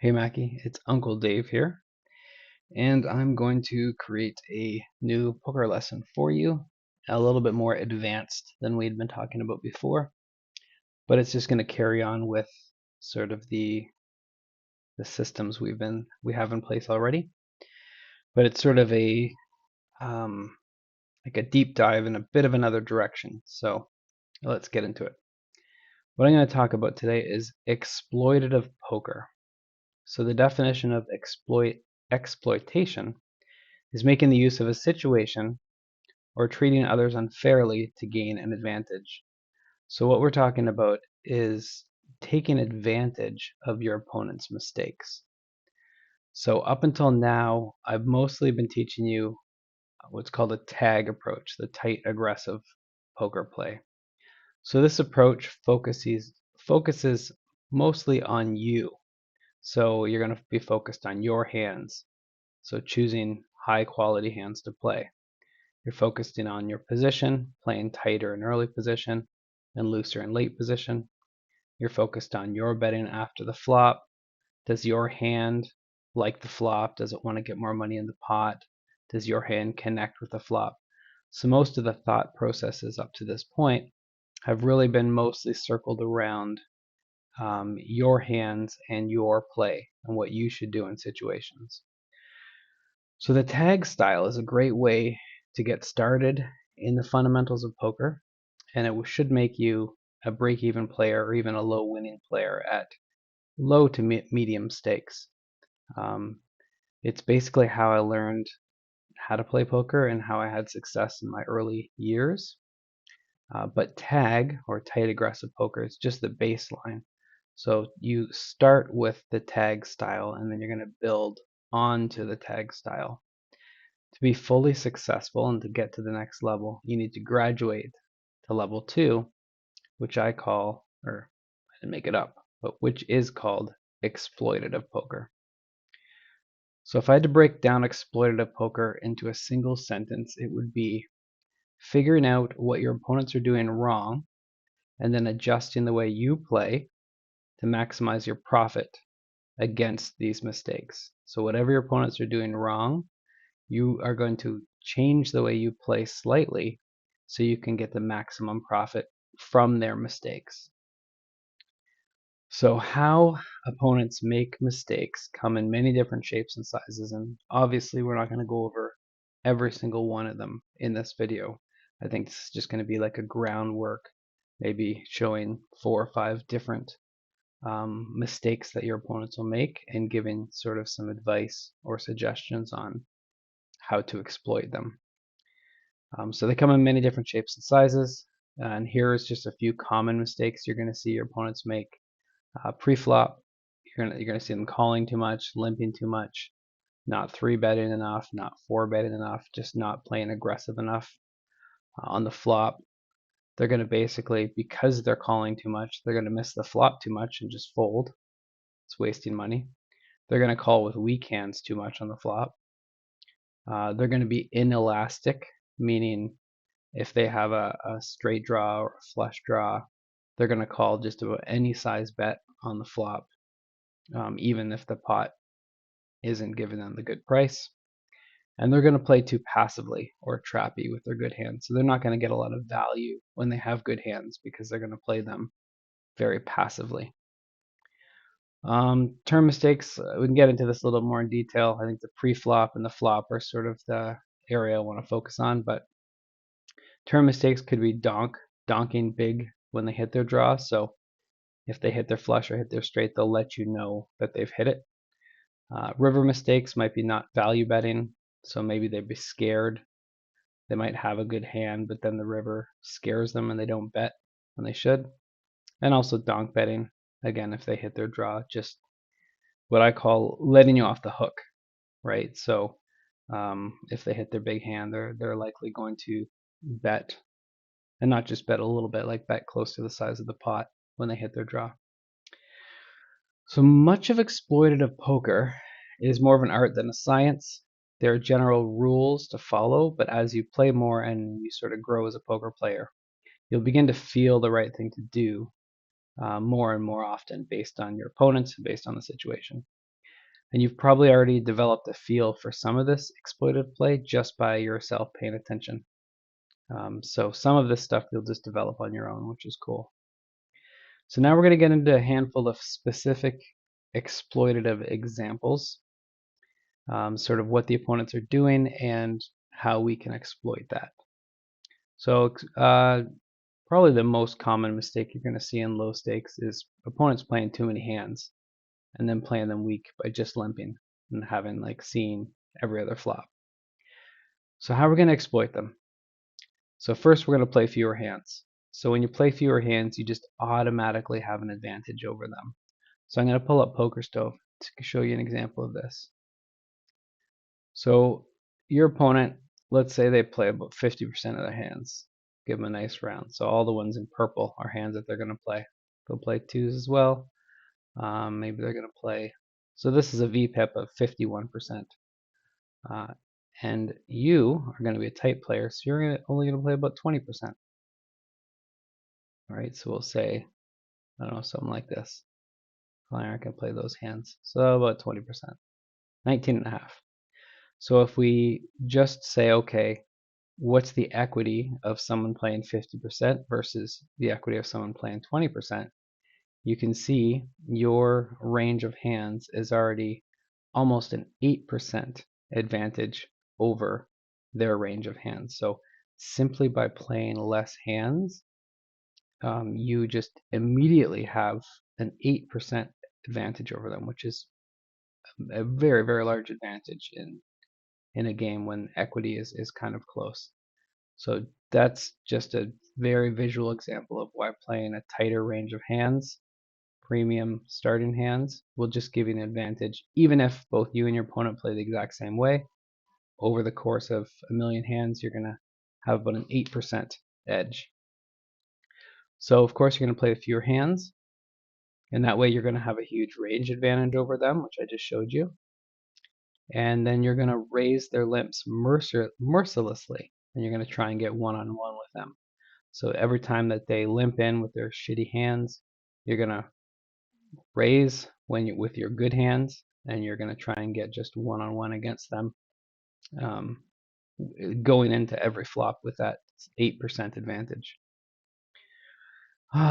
Hey Mackie, it's Uncle Dave here, and I'm going to create a new poker lesson for you, a little bit more advanced than we'd been talking about before, but it's just going to carry on with sort of the systems we have in place already. But it's sort of a um, like a deep dive in a bit of another direction. So let's get into it. What I'm going to talk about today is exploitative poker. So the definition of exploitation is making the use of a situation or treating others unfairly to gain an advantage. So what we're talking about is taking advantage of your opponent's mistakes. So up until now, I've mostly been teaching you what's called a tag approach, the tight aggressive poker play. So this approach focuses mostly on you. So you're going to be focused on your hands. So choosing high quality hands to play. You're focusing on your position, playing tighter in early position and looser in late position. You're focused on your betting after the flop. Does your hand like the flop? Does it want to get more money in the pot? Does your hand connect with the flop? So most of the thought processes up to this point have really been mostly circled around your hands and your play and what you should do in situations. So the tag style is a great way to get started in the fundamentals of poker, and it should make you a break-even player or even a low winning player at low to medium stakes. Um, it's basically how I learned how to play poker and how I had success in my early years. But tag or tight aggressive poker is just the baseline. So you start with the tag style and then you're going to build onto the tag style. To be fully successful and to get to the next level, you need to graduate to level 2, which I call, or I didn't make it up, but which is called exploitative poker. So if I had to break down exploitative poker into a single sentence, it would be figuring out what your opponents are doing wrong and then adjusting the way you play to maximize your profit against these mistakes. So whatever your opponents are doing wrong, you are going to change the way you play slightly so you can get the maximum profit from their mistakes. So how opponents make mistakes come in many different shapes and sizes, and obviously we're not going to go over every single one of them in this video. I think this is just going to be like a groundwork, maybe showing 4 or 5 different mistakes that your opponents will make and giving sort of some advice or suggestions on how to exploit them. So they come in many different shapes and sizes. And here is just a few common mistakes you're going to see your opponents make. Pre-flop, you're gonna see them calling too much, limping too much, not 3-betting enough, not 4-betting enough, just not playing aggressive enough. On the flop, they're going to basically, because they're calling too much, they're going to miss the flop too much and just fold. It's wasting money. They're going to call with weak hands too much on the flop. They're going to be inelastic, meaning if they have a straight draw or a flush draw, they're going to call just about any size bet on the flop, even if the pot isn't giving them the good price. And they're going to play too passively or trappy with their good hands. So they're not going to get a lot of value when they have good hands because they're going to play them very passively. Turn mistakes, we can get into this a little more in detail. I think the pre-flop and the flop are sort of the area I want to focus on, but turn mistakes could be donking big when they hit their draw. So if they hit their flush or hit their straight, they'll let you know that they've hit it. River mistakes might be not value betting, so maybe they'd be scared. They might have a good hand, but then the river scares them and they don't bet when they should. And also donk betting, again, if they hit their draw, just what I call letting you off the hook, right? So if they hit their big hand, they're likely going to bet, and not just bet a little bit, like bet close to the size of the pot when they hit their draw. So much of exploitative poker is more of an art than a science. There are general rules to follow, but as you play more and you sort of grow as a poker player, you'll begin to feel the right thing to do more and more often based on your opponents and based on the situation. And you've probably already developed a feel for some of this exploitive play just by yourself paying attention. So some of this stuff you'll just develop on your own, which is cool. So now we're going to get into a handful of specific exploitative examples, sort of what the opponents are doing and how we can exploit that. So probably the most common mistake you're going to see in low stakes is opponents playing too many hands and then playing them weak by just limping and having like seen every other flop. So how are we going to exploit them? So first we're going to play fewer hands. So when you play fewer hands, you just automatically have an advantage over them. So I'm going to pull up Poker Stove to show you an example of this. So your opponent, let's say they play about 50% of their hands. Give them a nice round. So all the ones in purple are hands that they're going to play. They'll play twos as well. Maybe they're going to play. So this is a VPIP of 51%. And you are going to be a tight player, so you're only going to play about 20%. All right, so we'll say, I don't know, something like this. Player can play those hands. So about 20%, 19.5. So if we just say, okay, what's the equity of someone playing 50% versus the equity of someone playing 20%, you can see your range of hands is already almost an 8% advantage over their range of hands. So simply by playing less hands, you just immediately have an 8% advantage over them, which is a very, very large advantage in a game when equity is kind of close. So that's just a very visual example of why playing a tighter range of hands, premium starting hands, will just give you an advantage, even if both you and your opponent play the exact same way. Over the course of a million hands, you're going to have about an 8% edge. So of course you're going to play fewer hands, and that way you're going to have a huge range advantage over them, which I just showed you. And then you're going to raise their limps mercilessly, and you're going to try and get one-on-one with them. So every time that they limp in with their shitty hands, you're going to raise with your good hands, and you're going to try and get just one-on-one against them, going into every flop with that 8% advantage.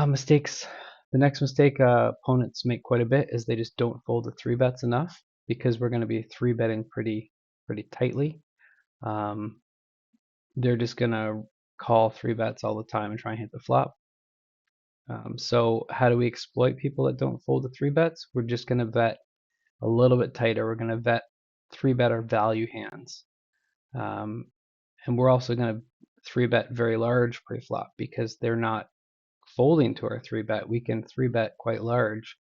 Mistakes. The next mistake opponents make quite a bit is they just don't fold the 3-bets enough, because we're going to be 3-betting pretty tightly. They're just going to call 3-bets all the time and try and hit the flop. So how do we exploit people that don't fold the 3-bets? We're just going to bet a little bit tighter. We're going to bet 3-bet our value hands. And we're also going to 3-bet very large pre-flop, because they're not folding to our 3-bet. We can 3-bet quite large.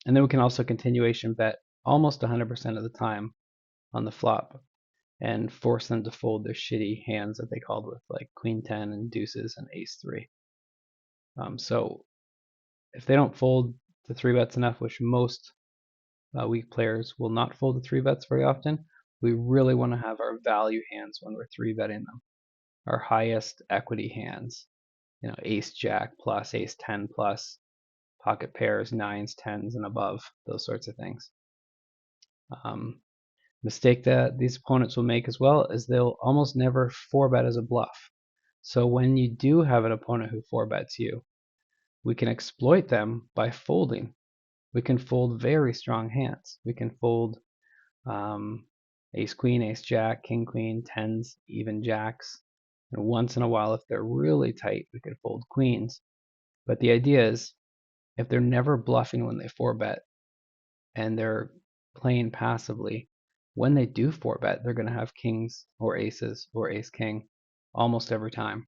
And then we can also continuation bet almost 100% of the time on the flop and force them to fold their shitty hands that they called with, like queen 10 and deuces and ace 3. So if they don't fold the 3-bets enough, which most weak players will not fold the 3-bets very often, we really want to have our value hands when we're 3-betting them. Our highest equity hands, ace jack plus, ace 10 plus, pocket pairs, nines, tens, and above, those sorts of things. Mistake that these opponents will make as well is they'll almost never 4-bet as a bluff. So when you do have an opponent who 4-bets you, we can exploit them by folding. We can fold very strong hands. We can fold ace queen, ace jack, king queen, tens, even jacks. And once in a while, if they're really tight, we could fold queens. But the idea is, if they're never bluffing when they 4-bet and they're playing passively, when they do 4-bet, they're going to have kings or aces or ace king almost every time.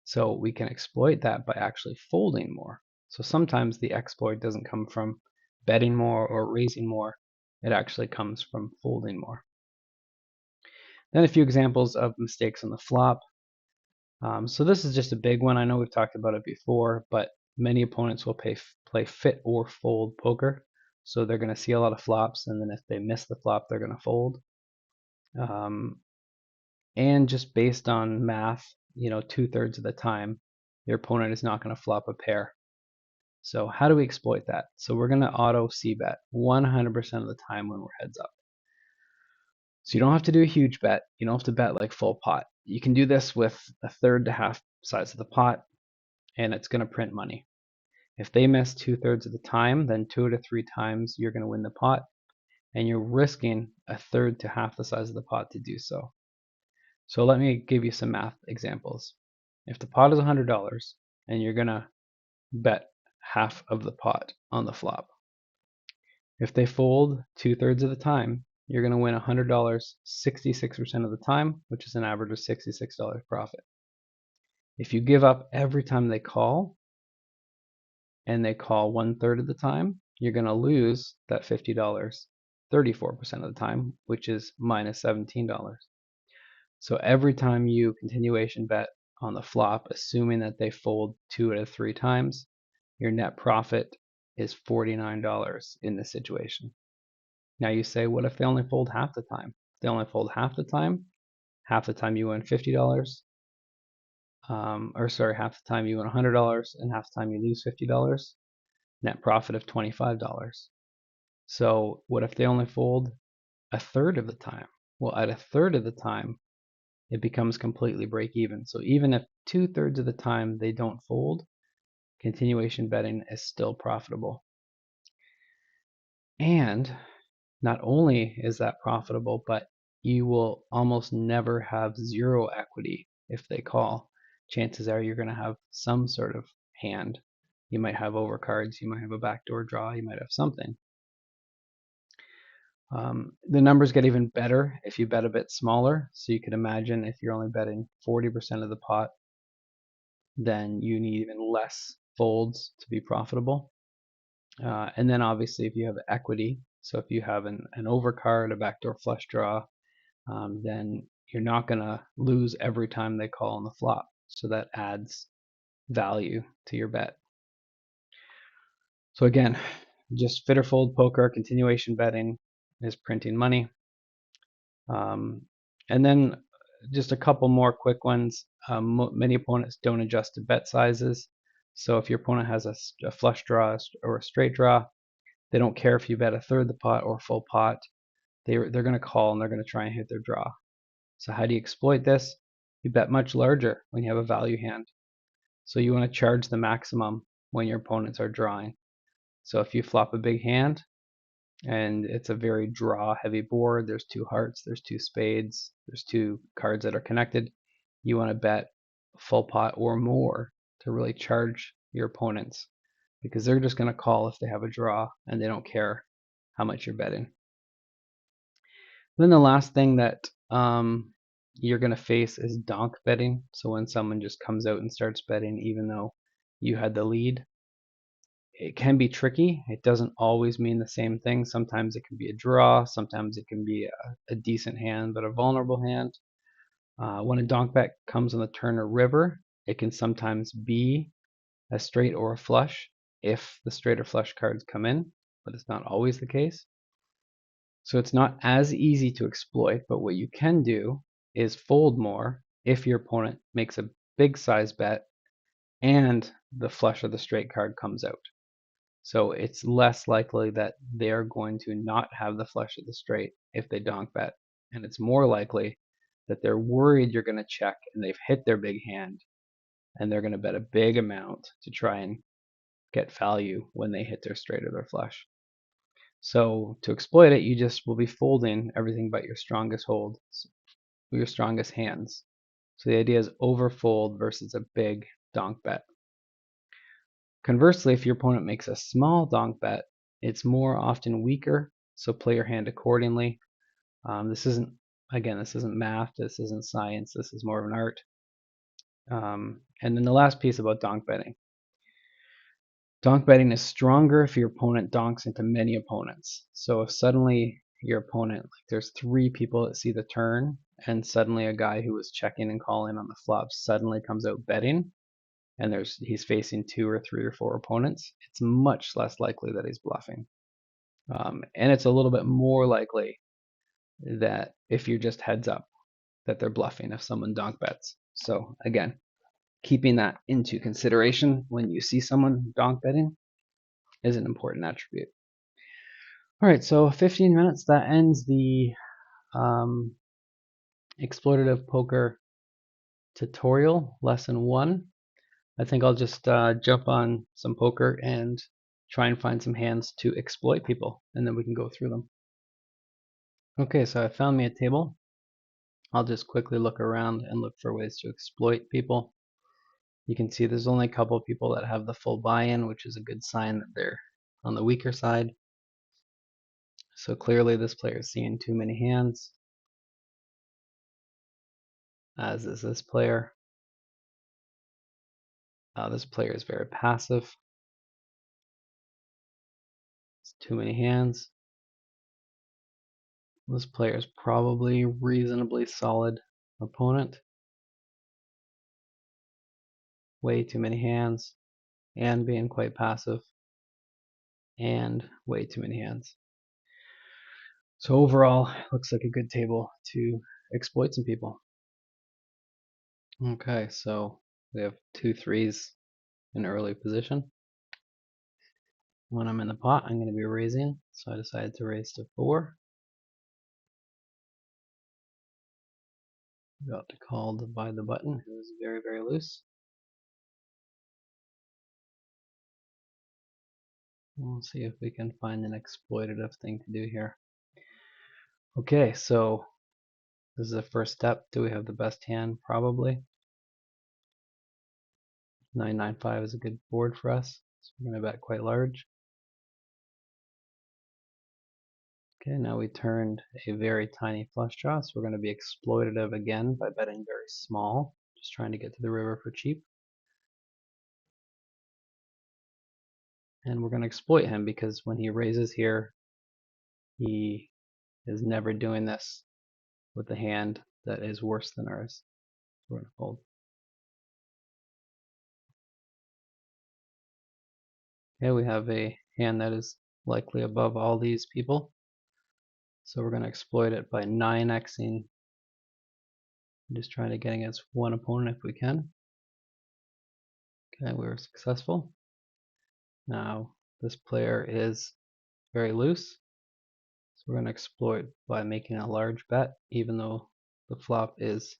So we can exploit that by actually folding more. So sometimes the exploit doesn't come from betting more or raising more. It actually comes from folding more. Then a few examples of mistakes on the flop. So this is just a big one. I know we've talked about it before, but many opponents will play fit or fold poker. So they're going to see a lot of flops, and then if they miss the flop, they're going to fold. And just based on math, 2/3 of the time, your opponent is not going to flop a pair. So how do we exploit that? So we're going to auto c-bet 100% of the time when we're heads up. So you don't have to do a huge bet. You don't have to bet like full pot. You can do this with a third to half size of the pot, and it's going to print money. If they miss 2/3 of the time, then 2 to 3 times you're going to win the pot, and you're risking a third to half the size of the pot to do so. So let me give you some math examples. If the pot is $100 and you're going to bet half of the pot on the flop, if they fold 2/3 of the time, you're going to win $100 66% of the time, which is an average of $66 profit. If you give up every time they call, and they call 1/3 of the time, you're going to lose that $50 34% of the time, which is minus $17. So every time you continuation bet on the flop, assuming that they fold 2 out of 3 times, your net profit is $49 in this situation. Now you say, what if they only fold half the time? If they only fold half the time you win $50. Or sorry, half the time you win $100 and half the time you lose $50. Net profit of $25. So what if they only fold a third of the time? Well, at a third of the time, it becomes completely break even. So even if 2/3 of the time they don't fold, continuation betting is still profitable. And not only is that profitable, but you will almost never have zero equity if they call. Chances are you're going to have some sort of hand. You might have overcards, you might have a backdoor draw, you might have something. The numbers get even better if you bet a bit smaller. So you could imagine if you're only betting 40% of the pot, then you need even less folds to be profitable. And then obviously if you have equity, so if you have an overcard, a backdoor flush draw, then you're not going to lose every time they call on the flop. So that adds value to your bet. So again, just fit or fold poker, continuation betting is printing money. And then just a couple more quick ones. Many opponents don't adjust to bet sizes. So if your opponent has a flush draw or a straight draw, they don't care if you bet a third the pot or full pot. They're going to call and they're going to try and hit their draw. So how do you exploit this? You bet much larger when you have a value hand. So you want to charge the maximum when your opponents are drawing. So if you flop a big hand and it's a very draw heavy board, there's 2 hearts, there's 2 spades, there's 2 cards that are connected, you want to bet full pot or more to really charge your opponents, because they're just going to call if they have a draw and they don't care how much you're betting. Then the last thing that you're going to face is donk betting. So when someone just comes out and starts betting even though you had the lead, it can be tricky. It doesn't always mean the same thing. Sometimes it can be a draw, sometimes it can be a decent hand but a vulnerable hand. When a donk bet comes on the turn or river, it can sometimes be a straight or a flush if the straight or flush cards come in, but it's not always the case. So it's not as easy to exploit, but what you can do is fold more if your opponent makes a big size bet and the flush or the straight card comes out. So it's less likely that they're going to not have the flush or the straight if they donk bet. And it's more likely that they're worried you're going to check and they've hit their big hand and they're going to bet a big amount to try and get value when they hit their straight or their flush. So to exploit it, you just will be folding everything but your strongest hold, your strongest hands. So the idea is overfold versus a big donk bet. Conversely, if your opponent makes a small donk bet, it's more often weaker, so play your hand accordingly. This isn't math, this isn't science, this is more of an art. And then the last piece about donk betting. Donk betting is stronger if your opponent donks into many opponents. So if suddenly your opponent, like there's 3 people that see the turn, and suddenly a guy who was checking and calling on the flop suddenly comes out betting, and he's facing 2 or 3 or 4 opponents, it's much less likely that he's bluffing. And it's a little bit more likely that if you're just heads up, that they're bluffing if someone donk bets. So again, keeping that into consideration when you see someone donk betting. is an important attribute. All right, so 15 minutes, that ends the exploitative poker tutorial, lesson 1. I think I'll just jump on some poker and try and find some hands to exploit people, and then we can go through them. Okay, so I found me a table. I'll just quickly look around and look for ways to exploit people. You can see there's only a couple of people that have the full buy-in, which is a good sign that they're on the weaker side. So clearly this player is seeing too many hands, as is this player. This player is very passive. It's too many hands. This player is probably reasonably solid opponent. Way too many hands, and being quite passive, and way too many hands. So overall, looks like a good table to exploit some people. Okay, so we have 2 3s in early position. When I'm in the pot, I'm going to be raising, so I decided to raise to 4. Got called by the button, who is very, very loose. We'll see if we can find an exploitative thing to do here. Okay, so this is the first step. Do we have the best hand? Probably. 995 is a good board for us, so we're going to bet quite large. Okay, now we turned a very tiny flush draw, so we're going to be exploitative again by betting very small, just trying to get to the river for cheap. And we're going to exploit him because when he raises here, he is never doing this with a hand that is worse than ours. We're going to fold. Okay, we have a hand that is likely above all these people, so we're going to exploit it by 9xing. Just trying to get against one opponent if we can. Okay, we were successful. Now this player is very loose, so we're going to exploit by making a large bet, even though the flop is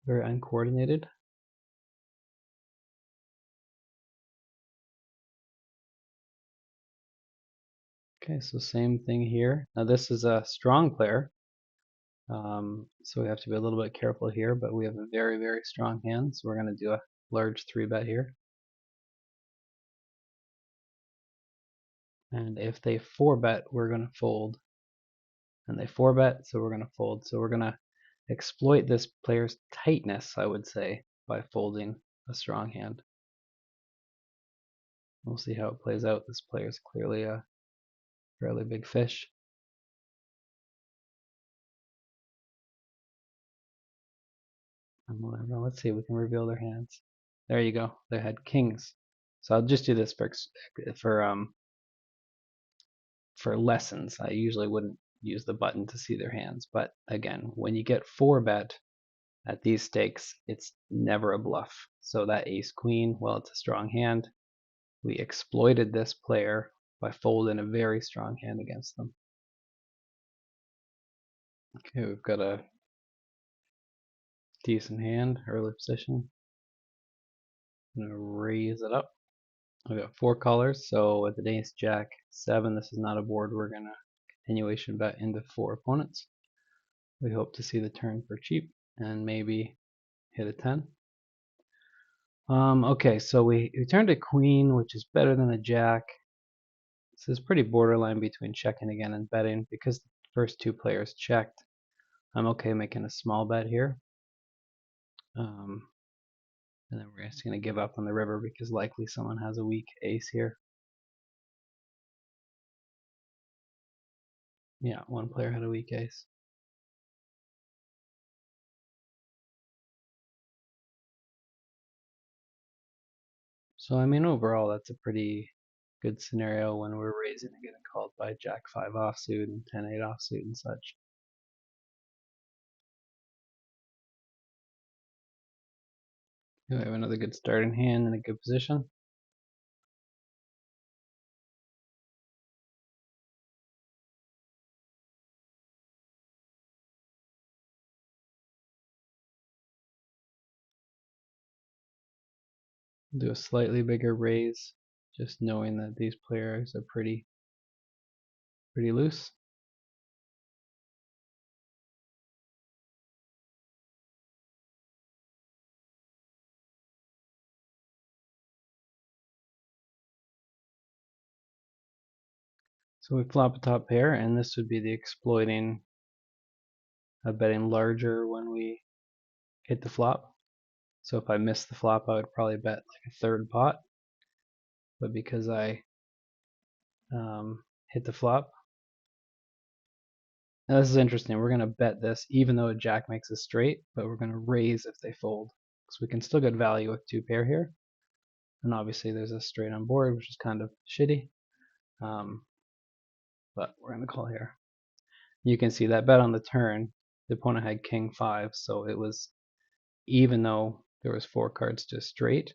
very uncoordinated. Okay, so same thing here. Now this is a strong player, so we have to be a little bit careful here, but we have a very, very strong hand, so we're going to do a large 3-bet here. And if they 4-bet, we're going to fold. And they 4-bet, so we're going to fold. So we're going to exploit this player's tightness, I would say, by folding a strong hand. We'll see how it plays out. This player is clearly a fairly big fish. And let's see if we can reveal their hands. There you go. They had kings. So I'll just do this for lessons. I usually wouldn't use the button to see their hands, but again, when you get 4-bet at these stakes, it's never a bluff. So that ace queen, well, it's a strong hand. We exploited this player by folding a very strong hand against them. Okay, we've got a decent hand, early position. I'm gonna raise it up. I've got 4 callers, so with an ace jack 7, this is not a board we're gonna continuation bet into 4 opponents. We hope to see the turn for cheap and maybe hit a 10. Okay, so we turned a queen, which is better than a jack. This is pretty borderline between checking again and betting. Because the first 2 players checked, I'm okay making a small bet here. And then we're just going to give up on the river because likely someone has a weak ace here. Yeah, one player had a weak ace. So I mean overall that's a pretty good scenario when we're raising and getting called by jack 5 offsuit and 10-8 offsuit and such. We have another good starting hand in a good position. Do a slightly bigger raise, just knowing that these players are pretty loose. So we flop a top pair, and this would be the exploiting of betting larger when we hit the flop. So if I missed the flop, I would probably bet like a third pot. But because I hit the flop, now this is interesting. We're going to bet this even though a jack makes a straight, but we're going to raise if they fold. So we can still get value with two pair here. And obviously there's a straight on board, which is kind of shitty. But we're going to call here. You can see that bet on the turn, the opponent had king 5, so it was, even though there was 4 cards to straight,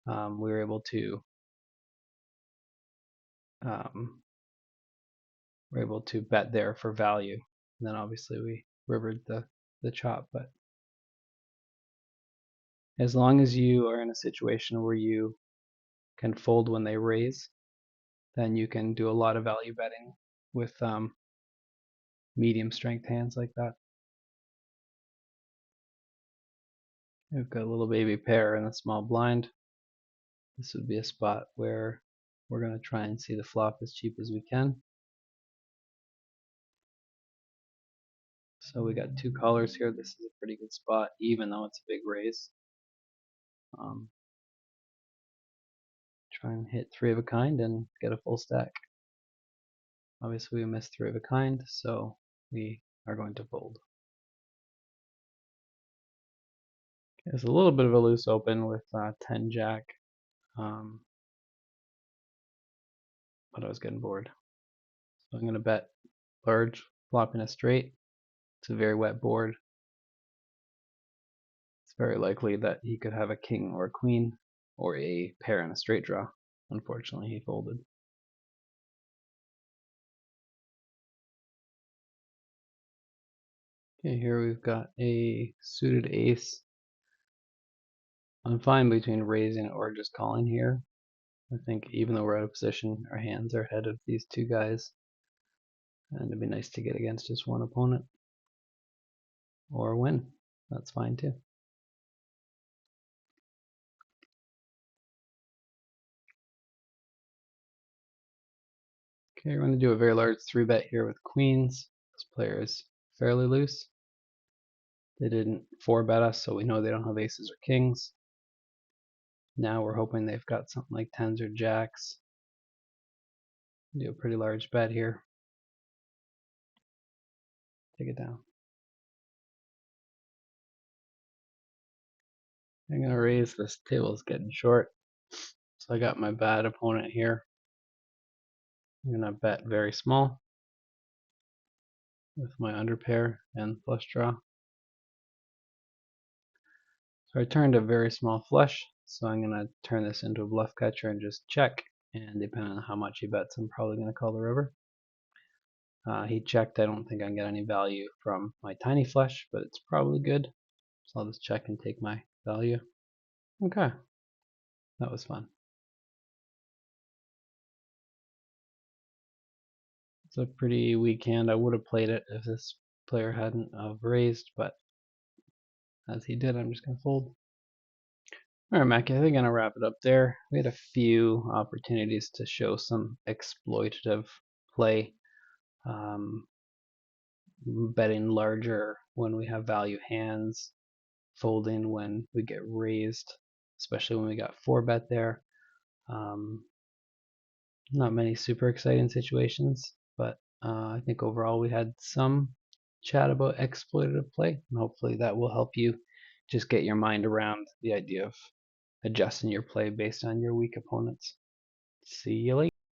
we were able to bet there for value. And then obviously we rivered the chop. But as long as you are in a situation where you can fold when they raise, then you can do a lot of value betting with medium strength hands like that. We've got a little baby pair in a small blind. This would be a spot where we're going to try and see the flop as cheap as we can. So we got 2 callers here. This is a pretty good spot, even though it's a big raise. Try and hit 3 of a kind and get a full stack. Obviously we missed 3 of a kind, so we are going to fold. There's a little bit of a loose open with 10 jack, but I was getting bored. So I'm going to bet large, flopping a straight. It's a very wet board. It's very likely that he could have a king or a queen or a pair and a straight draw. Unfortunately, he folded. Okay, here we've got a suited ace. I'm fine between raising or just calling here. I think even though we're out of position, our hands are ahead of these 2 guys. And it'd be nice to get against just one opponent. Or win. That's fine too. Okay, we're going to do a very large 3-bet here with queens. This player is fairly loose. They didn't 4-bet us, so we know they don't have aces or kings. Now we're hoping they've got something like 10s or jacks. Do a pretty large bet here. Take it down. I'm going to raise. This table is getting short. So I got my bad opponent here. I'm going to bet very small with my underpair and flush draw. So I turned a very small flush, so I'm going to turn this into a bluff catcher and just check. And depending on how much he bets, I'm probably going to call the river. He checked. I don't think I can get any value from my tiny flush, but it's probably good. So I'll just check and take my value. Okay, that was fun. It's a pretty weak hand. I would have played it if this player hadn't raised, but as he did, I'm just going to fold. Alright, Mackie, I think I'm going to wrap it up there. We had a few opportunities to show some exploitative play. Betting larger when we have value hands, folding when we get raised, especially when we got 4-bet there. Not many super exciting situations, but I think overall we had some chat about exploitative play, and hopefully that will help you just get your mind around the idea of adjusting your play based on your weak opponents. See you later.